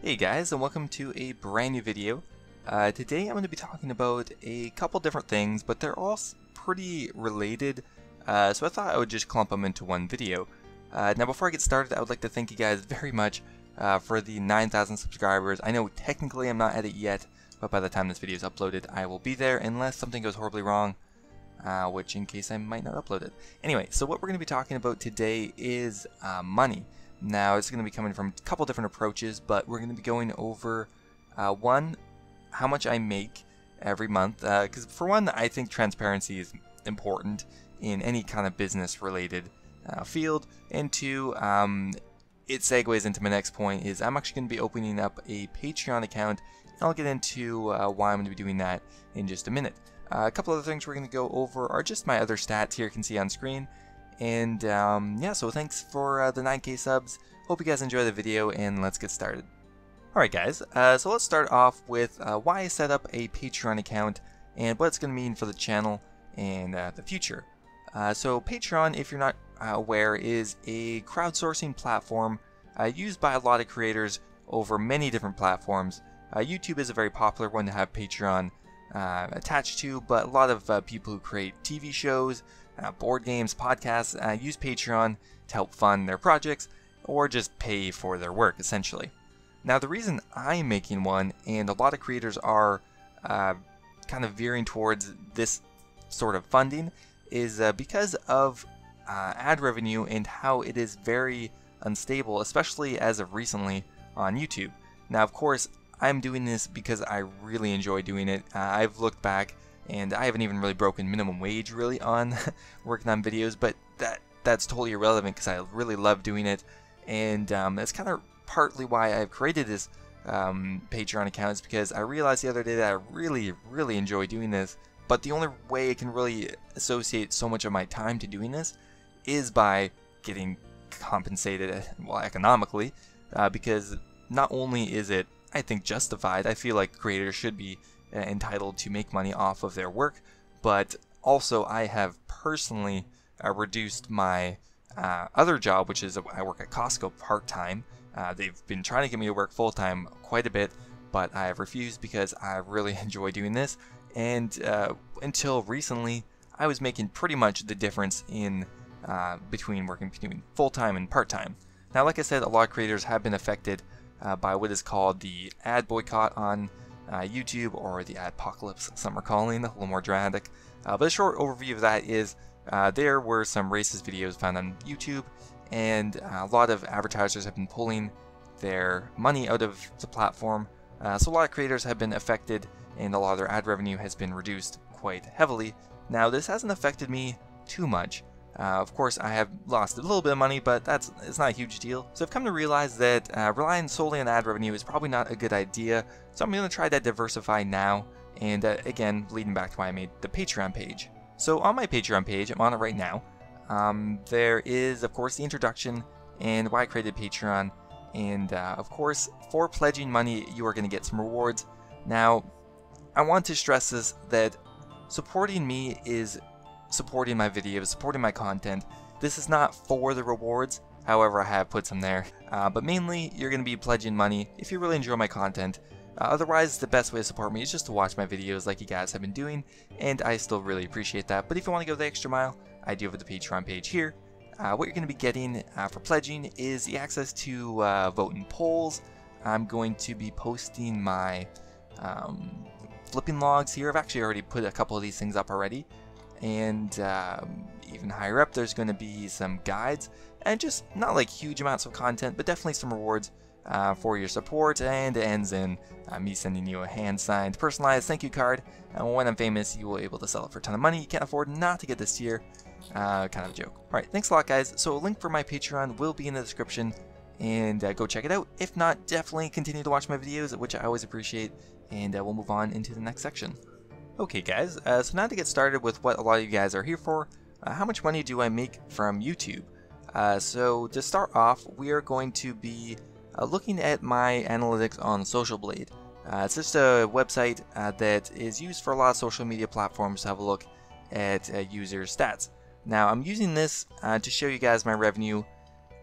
Hey guys, and welcome to a brand new video. Today I'm going to be talking about a couple different things, but they're all pretty related, so I thought I would just clump them into one video. Now before I get started, I would like to thank you guys very much for the 9,000 subscribers. I know technically I'm not at it yet, but by the time this video is uploaded, I will be there unless something goes horribly wrong, which in case I might not upload it. Anyway, so what we're going to be talking about today is money. Now, it's going to be coming from a couple different approaches, but we're going to be going over, one, how much I make every month, because for one, I think transparency is important in any kind of business-related field, and two, it segues into my next point, is I'm actually going to be opening up a Patreon account, and I'll get into why I'm going to be doing that in just a minute. A couple other things we're going to go over are just my other stats here you can see on screen. And yeah, so thanks for the 9K subs. Hope you guys enjoy the video, and let's get started. Alright guys, so let's start off with why I set up a Patreon account and what it's going to mean for the channel and the future. So Patreon, if you're not aware, is a crowdsourcing platform used by a lot of creators over many different platforms. YouTube is a very popular one to have Patreon attached to, but a lot of people who create TV shows, board games, podcasts, use Patreon to help fund their projects or just pay for their work, essentially. Now, the reason I'm making one, and a lot of creators are kind of veering towards this sort of funding, is because of ad revenue and how it is very unstable, especially as of recently on YouTube. Now, of course, I'm doing this because I really enjoy doing it. I've looked back, and I haven't even really broken minimum wage really on working on videos, but that's totally irrelevant because I really love doing it, and that's kind of partly why I've created this Patreon account, is because I realized the other day that I really enjoy doing this, but the only way I can really associate so much of my time to doing this is by getting compensated, well, economically, because not only is it, I think, justified, I feel like creators should be entitled to make money off of their work, but also I have personally reduced my other job, which is I work at Costco part-time. They've been trying to get me to work full-time quite a bit, but I have refused because I really enjoy doing this, and until recently I was making pretty much the difference in between working between full-time and part-time. Now, like I said, a lot of creators have been affected by what is called the ad boycott on YouTube, or the adpocalypse, some are calling, a little more dramatic. But a short overview of that is there were some racist videos found on YouTube, and a lot of advertisers have been pulling their money out of the platform. So a lot of creators have been affected, and a lot of their ad revenue has been reduced quite heavily. Now, this hasn't affected me too much. Of course, I have lost a little bit of money, but it's not a huge deal. So I've come to realize that relying solely on ad revenue is probably not a good idea. So I'm going to try to diversify now, and again, leading back to why I made the Patreon page. So on my Patreon page, I'm on it right now, there is, of course, the introduction and why I created Patreon. And of course, for pledging money, you are going to get some rewards. Now, I want to stress this, that supporting me is supporting my videos, supporting my content. This is not for the rewards, however I have put some there, but mainly you're going to be pledging money if you really enjoy my content. Otherwise, the best way to support me is just to watch my videos like you guys have been doing, and I still really appreciate that. But if you want to go the extra mile, I do have the Patreon page here. What you're going to be getting for pledging is the access to vote in polls. I'm going to be posting my flipping logs here. I've actually already put a couple of these things up already. And even higher up, there's going to be some guides, and just not like huge amounts of content, but definitely some rewards for your support, and it ends in me sending you a hand-signed, personalized thank you card, and when I'm famous, you will be able to sell it for a ton of money. You can't afford not to get this tier. Kind of a joke. Alright, thanks a lot, guys. So a link for my Patreon will be in the description, and go check it out. If not, definitely continue to watch my videos, which I always appreciate, and we'll move on into the next section. Okay guys, so now to get started with what a lot of you guys are here for, how much money do I make from YouTube? So to start off, we are going to be looking at my analytics on Social Blade. It's just a website that is used for a lot of social media platforms to have a look at user stats. Now, I'm using this to show you guys my revenue,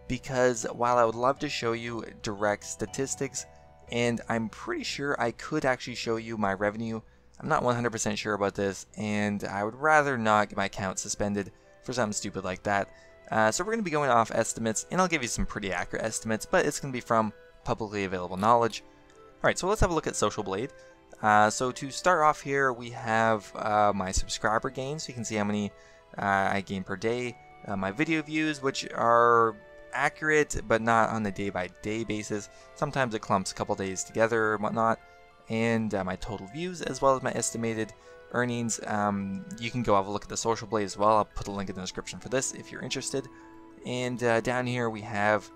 because while I would love to show you direct statistics, and I'm pretty sure I could actually show you my revenue. I'm not 100% sure about this, and I would rather not get my account suspended for something stupid like that. So we're going to be going off estimates, and I'll give you some pretty accurate estimates, but it's going to be from publicly available knowledge. Alright, so let's have a look at Social Blade. So to start off here, we have my subscriber gains, so you can see how many I gain per day. My video views, which are accurate, but not on a day-by-day basis. Sometimes it clumps a couple days together and whatnot. And my total views, as well as my estimated earnings. You can go have a look at the Social Blade as well. I'll put a link in the description for this if you're interested. And down here we have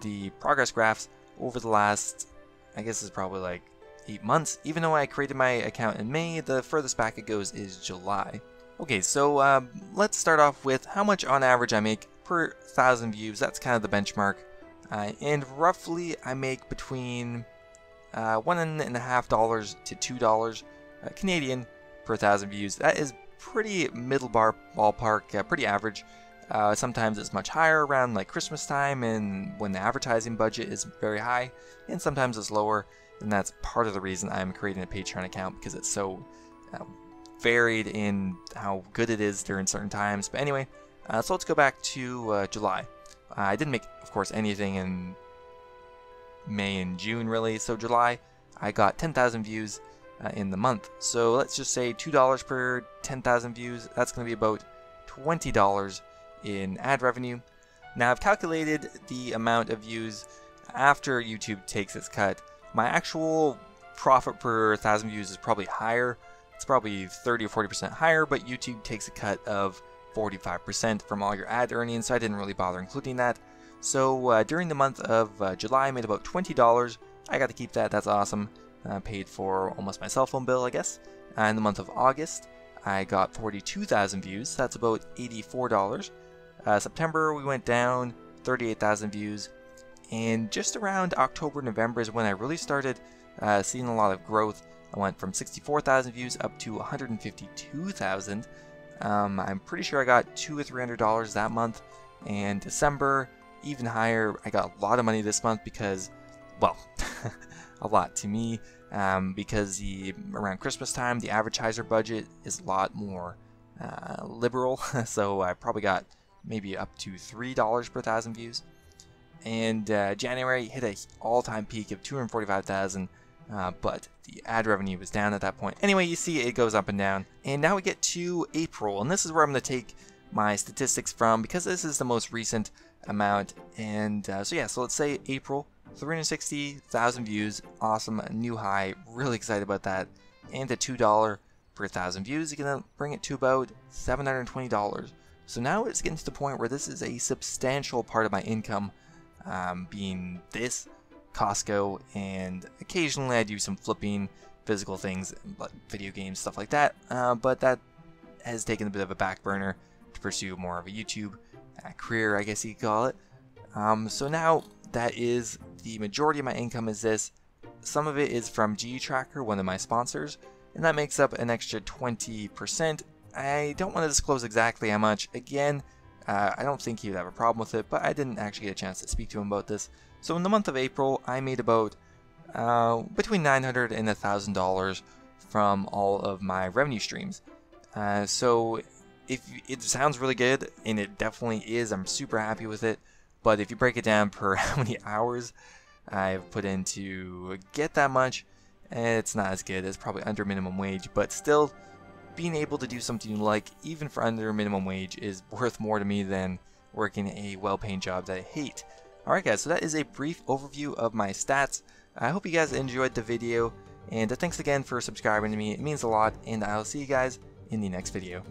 the progress graphs over the last, I guess it's probably like 8 months. Even though I created my account in May, the furthest back it goes is July. Okay, so let's start off with how much on average I make per 1,000 views. That's kind of the benchmark. And roughly I make between $1.50 to $2 Canadian per 1,000 views. That is pretty middle ballpark, pretty average. Sometimes it's much higher around like Christmas time and when the advertising budget is very high, and sometimes it's lower, and that's part of the reason I'm creating a Patreon account, because it's so varied in how good it is during certain times. But anyway, so let's go back to July. I didn't make, of course, anything in May and June really, so July I got 10,000 views in the month. So let's just say $2 per 10,000 views. That's going to be about $20 in ad revenue. Now I've calculated the amount of views after YouTube takes its cut. My actual profit per 1,000 views is probably higher. It's probably 30 or 40% higher, but YouTube takes a cut of 45% from all your ad earnings, so I didn't really bother including that. So during the month of July, I made about $20. I got to keep that. That's awesome. Paid for almost my cell phone bill, I guess. In the month of August, I got 42,000 views. That's about $84. September, we went down 38,000 views. And just around October, November is when I really started seeing a lot of growth. I went from 64,000 views up to 152,000. I'm pretty sure I got $200 or $300 that month. And December, even higher. I got a lot of money this month because, well, a lot to me, because around Christmas time the advertiser budget is a lot more liberal. So I probably got maybe up to $3 per 1,000 views. And January hit an all-time peak of 245,000, but the ad revenue was down at that point. Anyway, you see it goes up and down. And now we get to April, and this is where I'm going to take my statistics from, because this is the most recent amount. And so yeah, so let's say April, 360,000 views, awesome, new high, really excited about that. And at $2 per 1,000 views, you're gonna bring it to about $720. So now it's getting to the point where this is a substantial part of my income, being this, Costco, and occasionally I do some flipping, physical things, like video games, stuff like that. But that has taken a bit of a back burner to pursue more of a YouTube career, I guess you could call it. So now that is the majority of my income is this. Some of it is from GTracker, one of my sponsors, and that makes up an extra 20%. I don't want to disclose exactly how much. Again, I don't think he would have a problem with it, but I didn't actually get a chance to speak to him about this. So in the month of April, I made about between $900 and $1,000 from all of my revenue streams. So if it sounds really good, and it definitely is, I'm super happy with it. But if you break it down per how many hours I've put in to get that much, it's not as good. It's probably under minimum wage, but still, being able to do something you like, even for under minimum wage, is worth more to me than working a well-paying job that I hate. Alright guys, so that is a brief overview of my stats. I hope you guys enjoyed the video, and thanks again for subscribing to me. It means a lot, and I'll see you guys in the next video.